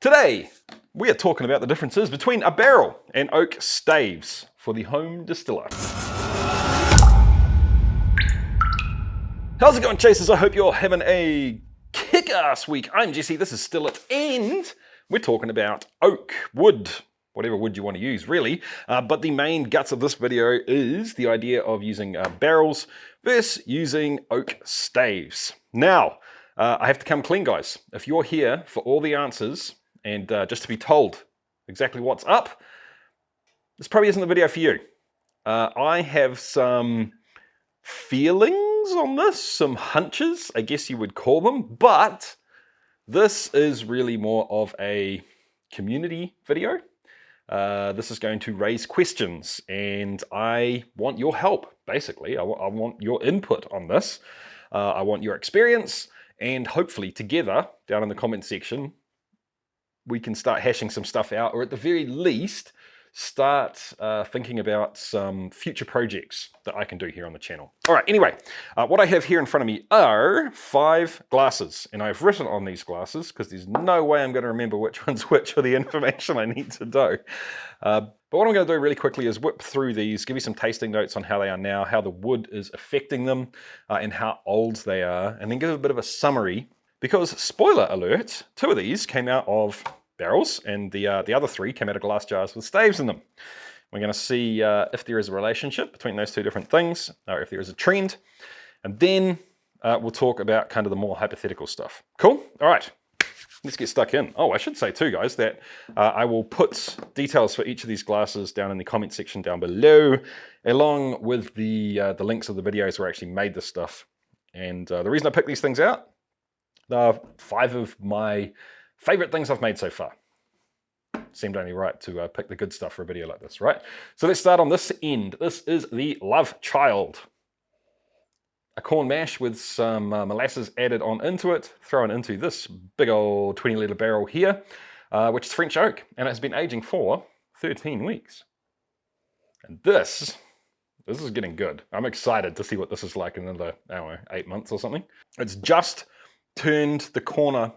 Today, we are talking about the differences between a barrel and oak staves for the home distiller. How's it going, chasers? I hope you're having a kick-ass week. I'm Jesse, this is Still It, and we're talking about oak, wood, whatever wood you want to use, really. But the main guts of this video is the idea of using barrels versus using oak staves. Now, I have to come clean, guys. If you're here for all the answers and just to be told exactly what's up, this probably isn't the video for you. I have some feelings on this, some hunches, I guess you would call them, but this is really more of a community video. This is going to raise questions, and I want your help, basically. I want your input on this. I want your experience, and hopefully together, down in the comment section, we can start hashing some stuff out, or at the very least, start thinking about some future projects that I can do here on the channel. All right, anyway, what I have here in front of me are 5 glasses, and I've written on these glasses because there's no way I'm going to remember which one's which for the information I need to do. But what I'm going to do really quickly is whip through these, give you some tasting notes on how they are now, how the wood is affecting them, and how old they are, and then give a bit of a summary, because spoiler alert, 2 of these came out of barrels, and the other 3 came out of glass jars with staves in them. We're going to see if there is a relationship between those 2 different things, or if there is a trend, and then we'll talk about kind of the more hypothetical stuff. Cool? All right, let's get stuck in. Oh, I should say too, guys, that I will put details for each of these glasses down in the comment section down below, along with the links of the videos where I actually made this stuff. And the reason I picked these things out, 5 of my favorite things I've made so far. Seemed only right to pick the good stuff for a video like this, right? So let's start on this end. This is the Love Child. A corn mash with some molasses added on into it, thrown into this big old 20-litre barrel here, which is French oak, and it's been aging for 13 weeks. And this is getting good. I'm excited to see what this is like in another, I don't know, 8 months or something. It's just turned the corner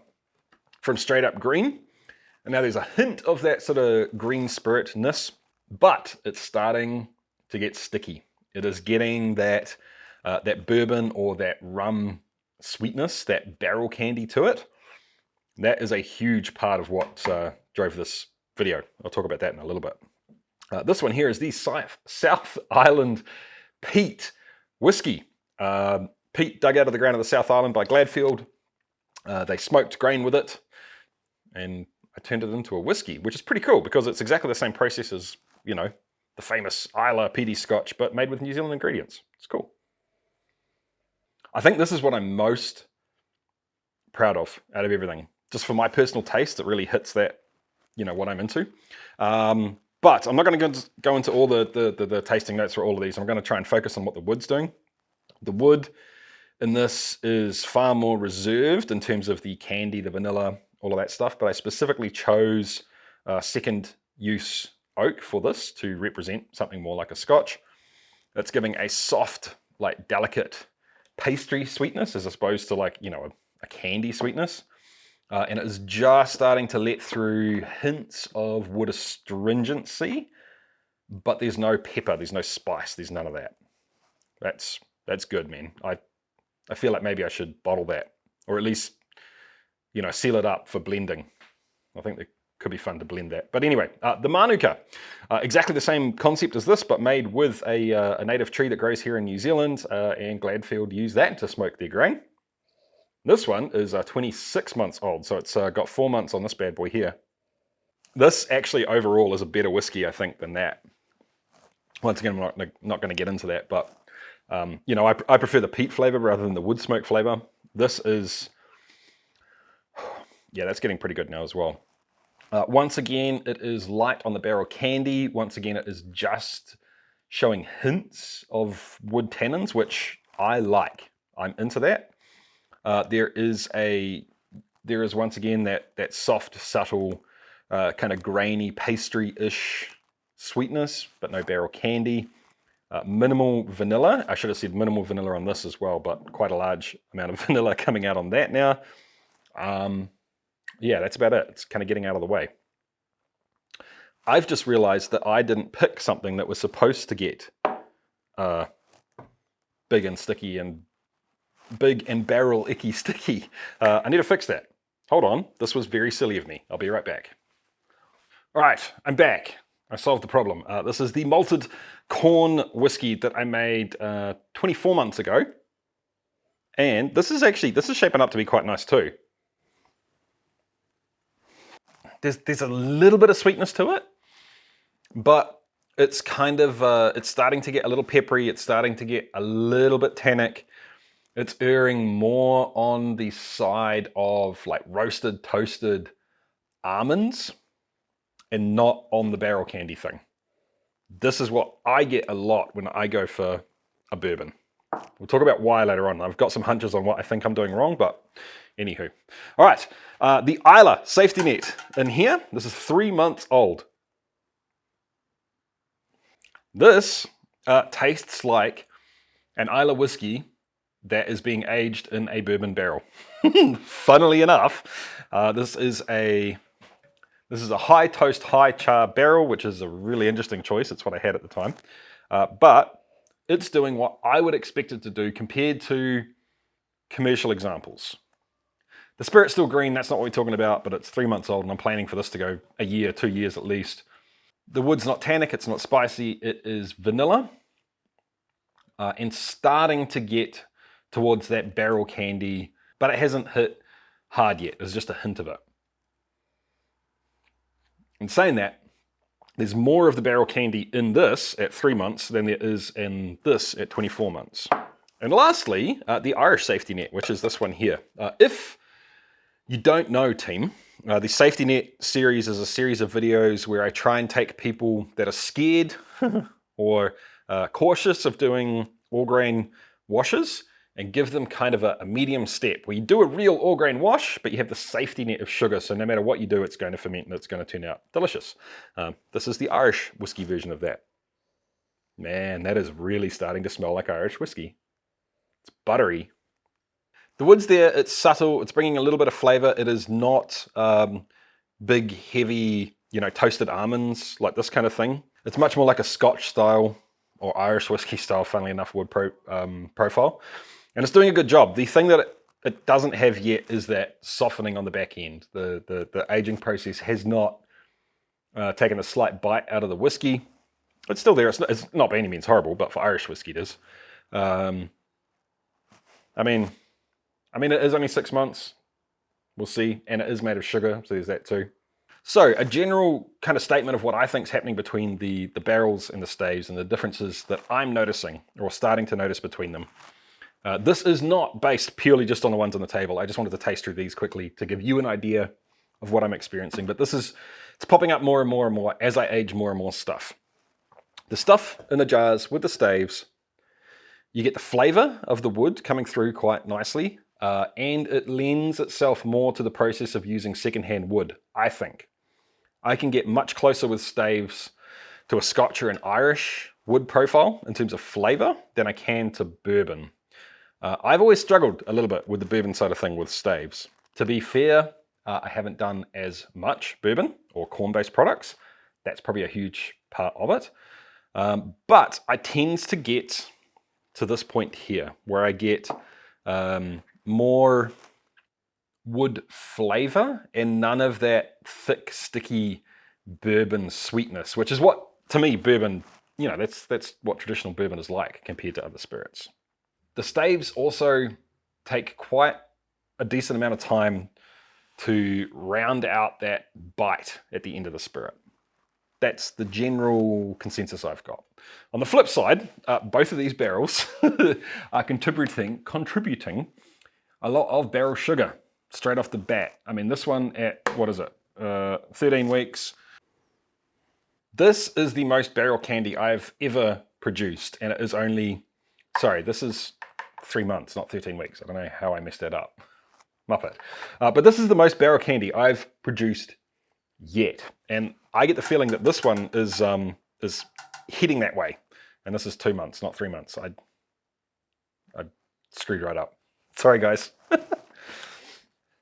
from straight up green, and now there's a hint of that sort of green spiritness, but it's starting to get sticky. It is getting that that bourbon or that rum sweetness, that barrel candy to it. That is a huge part of what drove this video. I'll talk about that in a little bit. This one here is the South Island peat whiskey. Peat dug out of the ground of the South Island by Gladfield. They smoked grain with it, and I turned it into a whiskey, which is pretty cool because it's exactly the same process as, you know, the famous Islay peaty Scotch, but made with New Zealand ingredients. It's cool. I think this is what I'm most proud of out of everything. Just for my personal taste, it really hits that, you know, what I'm into. But I'm not going to go into all the tasting notes for all of these. I'm going to try and focus on what the wood's doing. The wood in this is far more reserved in terms of the candy, the vanilla, all of that stuff, but I specifically chose second use oak for this to represent something more like a Scotch. It's giving a soft, like delicate pastry sweetness as opposed to, like, you know, a candy sweetness. And it is just starting to let through hints of wood astringency, but there's no pepper, there's no spice, there's none of that. That's good, man. I feel like maybe I should bottle that, or at least, you know, seal it up for blending. I think it could be fun to blend that. But anyway, the Manuka, exactly the same concept as this, but made with a native tree that grows here in New Zealand, and Gladfield use that to smoke their grain. This one is 26 months old, so it's got 4 months on this bad boy here. This actually overall is a better whiskey, I think, than that. Once again, I'm not going to get into that, but you know, I prefer the peat flavor rather than the wood smoke flavor. This is, yeah, that's getting pretty good now as well. Once again, it is light on the barrel candy. Once again, it is just showing hints of wood tannins, which I like. I'm into that. There is once again that soft, subtle, kind of grainy, pastry-ish sweetness, but no barrel candy. Minimal vanilla. I should have said minimal vanilla on this as well, but quite a large amount of vanilla coming out on that now. yeah, that's about it. It's kind of getting out of the way. I've just realized that I didn't pick something that was supposed to get big and sticky and big and barrel icky sticky. I need to fix that. Hold on, this was very silly of me. I'll be right back. All right, I'm back. I solved the problem. This is the malted corn whiskey that I made 24 months ago. And this is shaping up to be quite nice too. There's a little bit of sweetness to it, but it's kind of, it's starting to get a little peppery. It's starting to get a little bit tannic. It's erring more on the side of like roasted, toasted almonds and not on the barrel candy thing. This is what I get a lot when I go for a bourbon. We'll talk about why later on. I've got some hunches on what I think I'm doing wrong, but anywho. All right, the Islay safety net in here. This is 3 months old. This tastes like an Islay whiskey that is being aged in a bourbon barrel. Funnily enough, this is a high toast, high char barrel, which is a really interesting choice. It's what I had at the time. But it's doing what I would expect it to do compared to commercial examples. The spirit's still green, that's not what we're talking about, but it's 3 months old and I'm planning for this to go a year, 2 years at least. The wood's not tannic, it's not spicy, it is vanilla. And starting to get towards that barrel candy, but it hasn't hit hard yet. There's just a hint of it. In saying that, there's more of the barrel candy in this at 3 months than there is in this at 24 months. And lastly, the Irish safety net, which is this one here. If you don't know, team, the safety net series is a series of videos where I try and take people that are scared or cautious of doing all grain washes and give them kind of a medium step where you do a real all grain wash, but you have the safety net of sugar. So no matter what you do, it's going to ferment and it's going to turn out delicious. This is the Irish whiskey version of that. Man, that is really starting to smell like Irish whiskey. It's buttery. The wood's there, it's subtle, it's bringing a little bit of flavor. It is not big, heavy, toasted almonds, like this kind of thing. It's much more like a Scotch style or Irish whiskey style, funnily enough, wood profile. And it's doing a good job. The thing that it doesn't have yet is that softening on the back end. The aging process has not taken a slight bite out of the whiskey. It's still there. It's not by any means horrible, but for Irish whiskey it is. I mean, it is only 6 months. We'll see. And it is made of sugar, so there's that too. So a general kind of statement of what I think is happening between the barrels and the staves and the differences that I'm noticing or starting to notice between them. This is not based purely just on the ones on the table. I just wanted to taste through these quickly to give you an idea of what I'm experiencing. But it's popping up more and more and more as I age more and more stuff. The stuff in the jars with the staves, you get the flavor of the wood coming through quite nicely. And it lends itself more to the process of using secondhand wood, I think. I can get much closer with staves to a Scotch or an Irish wood profile in terms of flavor than I can to bourbon. I've always struggled a little bit with the bourbon side of thing with staves. To be fair, I haven't done as much bourbon or corn-based products. That's probably a huge part of it. But I tend to get to this point here where I get more wood flavor and none of that thick, sticky bourbon sweetness, which is what, to me, bourbon, that's what traditional bourbon is like compared to other spirits. The staves also take quite a decent amount of time to round out that bite at the end of the spirit. That's the general consensus I've got. On the flip side, both of these barrels are contributing a lot of barrel sugar straight off the bat. I mean, this one at, 13 weeks. This is the most barrel candy I've ever produced, and it is only, this is 3 months, not 13 weeks. I don't know how I messed that up. Muppet. But this is the most barrel candy I've produced yet. And I get the feeling that this one is heading that way. And this is 2 months, not 3 months. I screwed right up. Sorry, guys.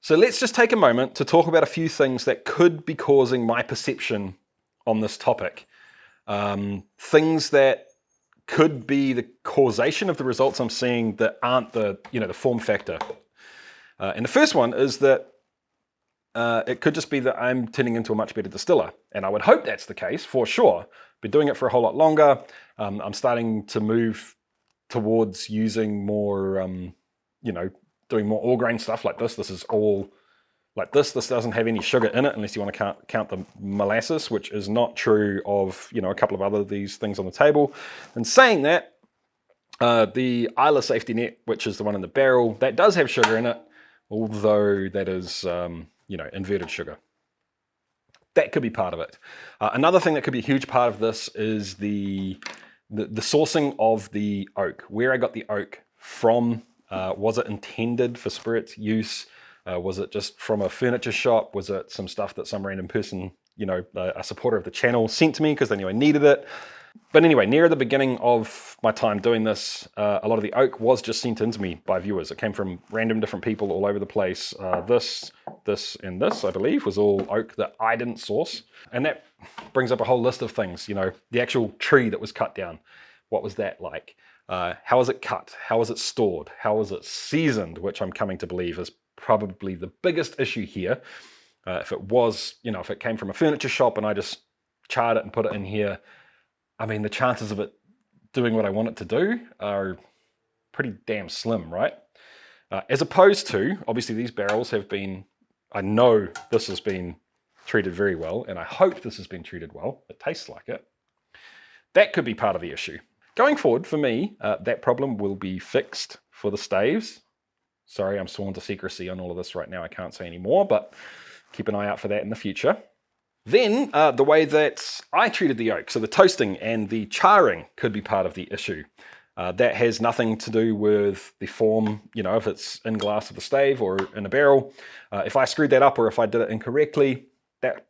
So let's just take a moment to talk about a few things that could be causing my perception on this topic. Things that could be the causation of the results I'm seeing that aren't the form factor. And the first one is that it could just be that I'm turning into a much better distiller. And I would hope that's the case for sure. Been doing it for a whole lot longer. I'm starting to move towards using more, doing more all grain stuff like this. This is all like this. This doesn't have any sugar in it unless you want to count the molasses, which is not true of, a couple of other these things on the table. And saying that, the Isla safety net, which is the one in the barrel, that does have sugar in it, although that is, inverted sugar. That could be part of it. Another thing that could be a huge part of this is the sourcing of the oak. Where I got the oak from. Was it intended for spirits use? Was it just from a furniture shop? Was it some stuff that some random person, a supporter of the channel sent to me because they knew I needed it? But anyway, near the beginning of my time doing this, a lot of the oak was just sent in to me by viewers. It came from random different people all over the place. This, and this, I believe, was all oak that I didn't source. And that brings up a whole list of things, the actual tree that was cut down. What was that like? How was it cut? How was it stored? How was it seasoned? Which I'm coming to believe is probably the biggest issue here. If it was, if it came from a furniture shop and I just charred it and put it in here, I mean, the chances of it doing what I want it to do are pretty damn slim, right? As opposed to, obviously these barrels have been, I know this has been treated very well, and I hope this has been treated well. It tastes like it. That could be part of the issue. Going forward, for me, that problem will be fixed for the staves. Sorry, I'm sworn to secrecy on all of this right now. I can't say any more, but keep an eye out for that in the future. Then, the way that I treated the oak, so the toasting and the charring could be part of the issue. That has nothing to do with the form, if it's in glass of the stave or in a barrel. If I screwed that up or if I did it incorrectly, that,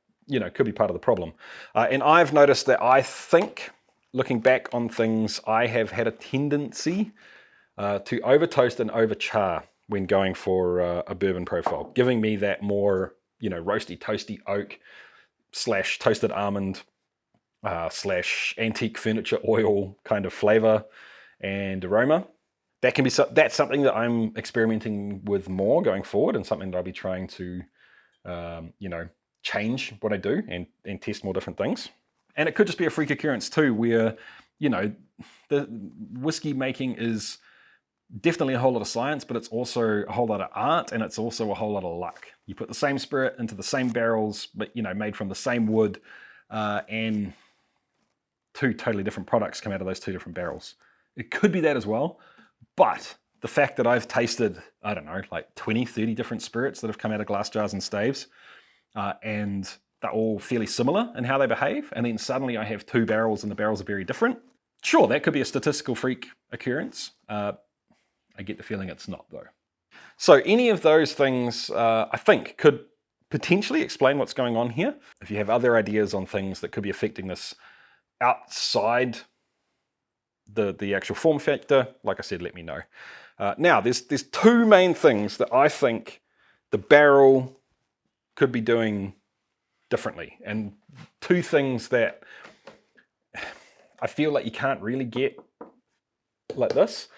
could be part of the problem. And I've noticed that I think, looking back on things, I have had a tendency to over toast and over char when going for a bourbon profile, giving me that more, roasty, toasty oak / toasted almond / antique furniture oil kind of flavor and aroma. That can be that's something that I'm experimenting with more going forward, and something that I'll be trying to, change what I do and test more different things. And it could just be a freak occurrence too, where, the whiskey making is definitely a whole lot of science, but it's also a whole lot of art, and it's also a whole lot of luck. You put the same spirit into the same barrels, but, made from the same wood, and two totally different products come out of those two different barrels. It could be that as well, but the fact that I've tasted, I don't know, like 20, 30 different spirits that have come out of glass jars and staves, and they're all fairly similar in how they behave, and then suddenly I have two barrels and the barrels are very different. Sure, that could be a statistical freak occurrence. I get the feeling it's not, though. So any of those things, I think, could potentially explain what's going on here. If you have other ideas on things that could be affecting this outside the actual form factor, like I said, let me know. Now, there's two main things that I think the barrel could be doing differently, and two things that I feel like you can't really get like this.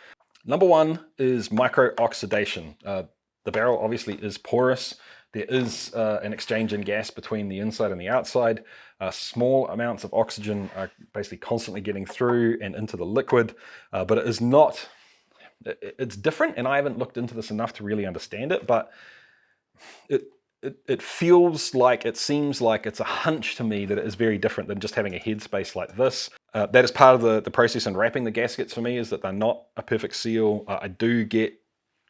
Number one is micro-oxidation. The barrel obviously is porous. There is an exchange in gas between the inside and the outside. Small amounts of oxygen are basically constantly getting through and into the liquid, but it is not, it's different, and I haven't looked into this enough to really understand it, but it feels like, it seems like, it's a hunch to me that it is very different than just having a headspace like this. That is part of the process in wrapping the gaskets for me, is that they're not a perfect seal. I do get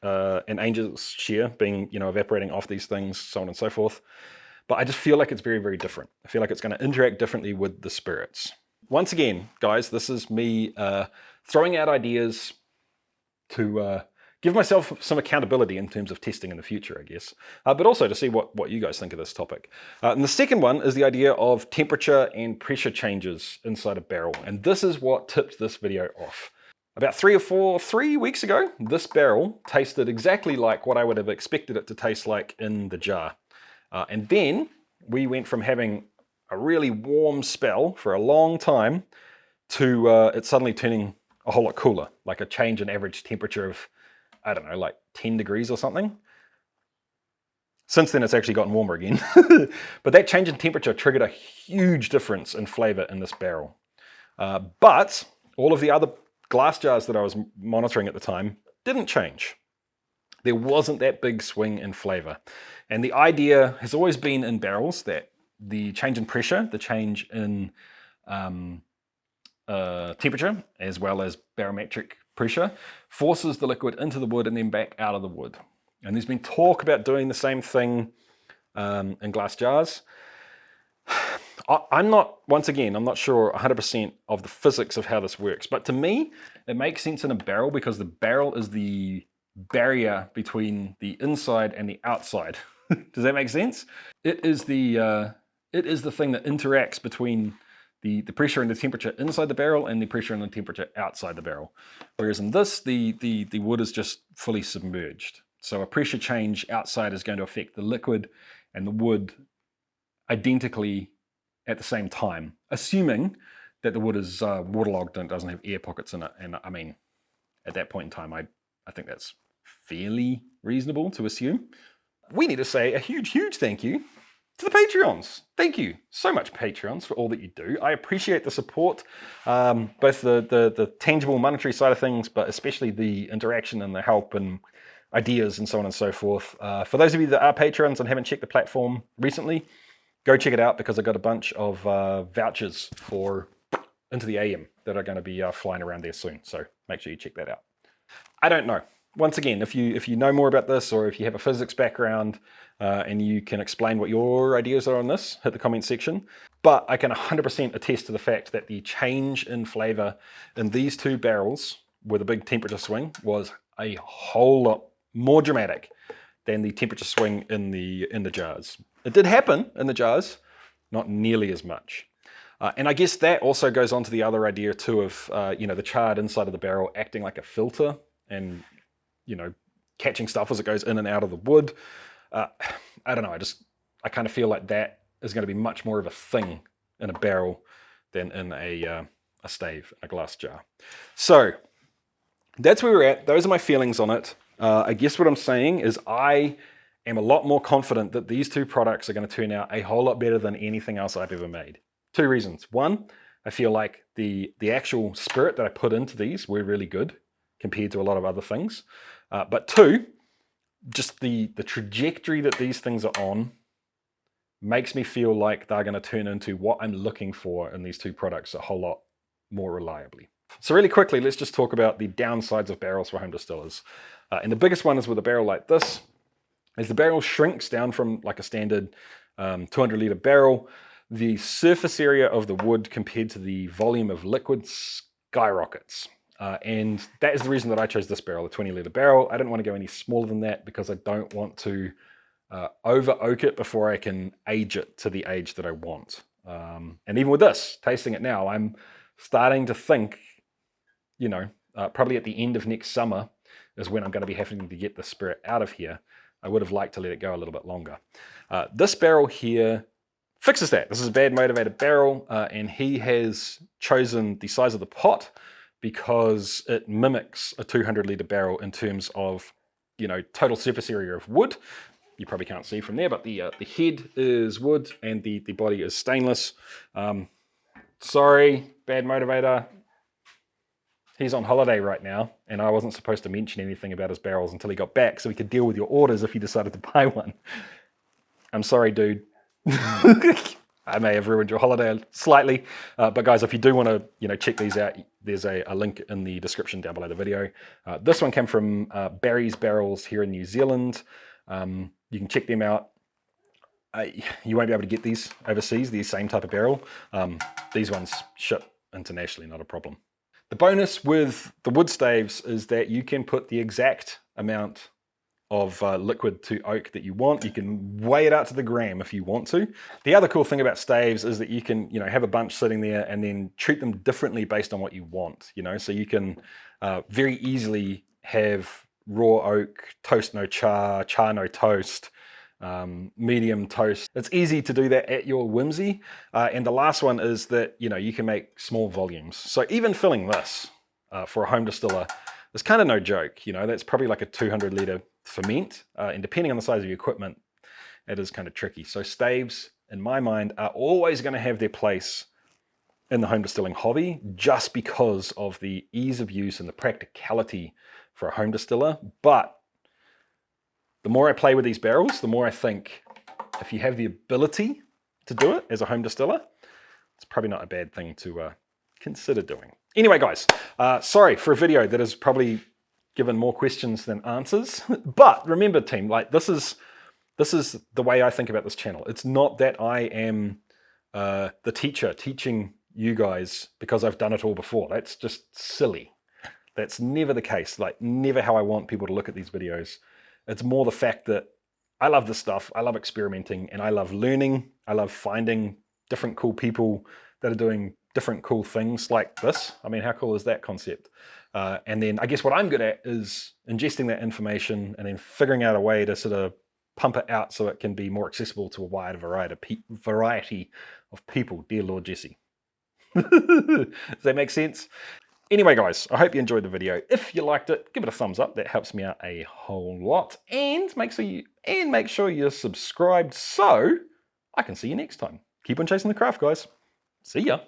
an angel's share being, evaporating off these things, so on and so forth. But I just feel like it's very, very different. I feel like it's going to interact differently with the spirits. Once again, guys, this is me throwing out ideas to give myself some accountability in terms of testing in the future, I guess, but also to see what you guys think of this topic. And the second one is the idea of temperature and pressure changes inside a barrel. And this is what tipped this video off. About 3 weeks ago, this barrel tasted exactly like what I would have expected it to taste like in the jar. And then we went from having a really warm spell for a long time to it suddenly turning a whole lot cooler, like a change in average temperature of, I don't know, like 10 degrees or something. Since then, it's actually gotten warmer again. But that change in temperature triggered a huge difference in flavor in this barrel. But all of the other glass jars that I was monitoring at the time didn't change. There wasn't that big swing in flavor. And the idea has always been in barrels that the change in pressure, the change in temperature, as well as barometric pressure, forces the liquid into the wood and then back out of the wood. And there's been talk about doing the same thing in glass jars. I'm not sure 100% of the physics of how this works, but to me, it makes sense in a barrel because the barrel is the barrier between the inside and the outside. Does that make sense? It is the thing that interacts between the pressure and the temperature inside the barrel and the pressure and the temperature outside the barrel. Whereas in this, the wood is just fully submerged. So a pressure change outside is going to affect the liquid and the wood identically at the same time, assuming that the wood is waterlogged and doesn't have air pockets in it. And I mean, at that point in time, I think that's fairly reasonable to assume. We need to say a huge thank you to the Patreons. Thank you so much, Patreons, for all that you do. I appreciate the support, both the tangible monetary side of things, but especially the interaction and the help and ideas and so on and so forth. For those of you that are Patrons and haven't checked the platform recently, go check it out because I got a bunch of vouchers for Into the AM that are going to be flying around there soon. So make sure you check that out. I don't know. Once again, if you know more about this or if you have a physics background and you can explain what your ideas are on this, hit the comment section. But I can 100% attest to the fact that the change in flavor in these two barrels with a big temperature swing was a whole lot more dramatic than the temperature swing in the jars. It did happen in the jars, not nearly as much. And I guess that also goes on to the other idea too of the charred inside of the barrel acting like a filter and catching stuff as it goes in and out of the wood. I don't know. I kind of feel like that is going to be much more of a thing in a barrel than in a stave, a glass jar. So that's where we're at. Those are my feelings on it. I guess what I'm saying is I am a lot more confident that these two products are going to turn out a whole lot better than anything else I've ever made. Two reasons. One, I feel like the actual spirit that I put into these were really good compared to a lot of other things. But two, just the trajectory that these things are on makes me feel like they're going to turn into what I'm looking for in these two products a whole lot more reliably. So really quickly, let's just talk about the downsides of barrels for home distillers. And the biggest one is with a barrel like this. As the barrel shrinks down from like a standard 200 litre barrel, the surface area of the wood compared to the volume of liquid skyrockets. And that is the reason that I chose this barrel, a 20 litre barrel. I didn't want to go any smaller than that because I don't want to over oak it before I can age it to the age that I want. And even with this, tasting it now, I'm starting to think, probably at the end of next summer is when I'm going to be having to get the spirit out of here. I would have liked to let it go a little bit longer. This barrel here fixes that. This is a Badmo motivated barrel, and he has chosen the size of the pot because it mimics a 200 litre barrel in terms of, total surface area of wood. You probably can't see from there, but the head is wood and the body is stainless. Sorry, Bad Motivator. He's on holiday right now, and I wasn't supposed to mention anything about his barrels until he got back so he could deal with your orders if he decided to buy one. I'm sorry, dude. I may have ruined your holiday slightly, but guys, if you do want to check these out, there's a link in the description down below the video. This one came from Barry's Barrels here in New Zealand. You can check them out. You won't be able to get these overseas, the same type of barrel. These ones ship internationally, not a problem. The bonus with the wood staves is that you can put the exact amount of liquid to oak that you want. You can weigh it out to the gram if you want to. The other cool thing about staves is that you can, have a bunch sitting there and then treat them differently based on what you want, so you can very easily have raw oak, toast no char, char no toast, medium toast. It's easy to do that at your whimsy. And the last one is that, you can make small volumes. So even filling this for a home distiller is kind of no joke. That's probably like a 200 litre ferment. And depending on the size of your equipment, it is kind of tricky. So staves, in my mind, are always going to have their place in the home distilling hobby just because of the ease of use and the practicality for a home distiller. But the more I play with these barrels, the more I think if you have the ability to do it as a home distiller, it's probably not a bad thing to consider doing. Anyway, guys, sorry for a video that has probably given more questions than answers. But remember, team, like this is the way I think about this channel. It's not that I am the teacher teaching you guys because I've done it all before. That's just silly. That's never the case. Like never how I want people to look at these videos. It's more the fact that I love this stuff. I love experimenting and I love learning. I love finding different cool people that are doing different cool things like this. I mean, how cool is that concept? And then I guess what I'm good at is ingesting that information and then figuring out a way to sort of pump it out so it can be more accessible to a wide variety of people. Dear Lord Jesse. Does that make sense? Anyway, guys, I hope you enjoyed the video. If you liked it, give it a thumbs up. That helps me out a whole lot. And make sure you're subscribed so I can see you next time. Keep on chasing the craft, guys. See ya.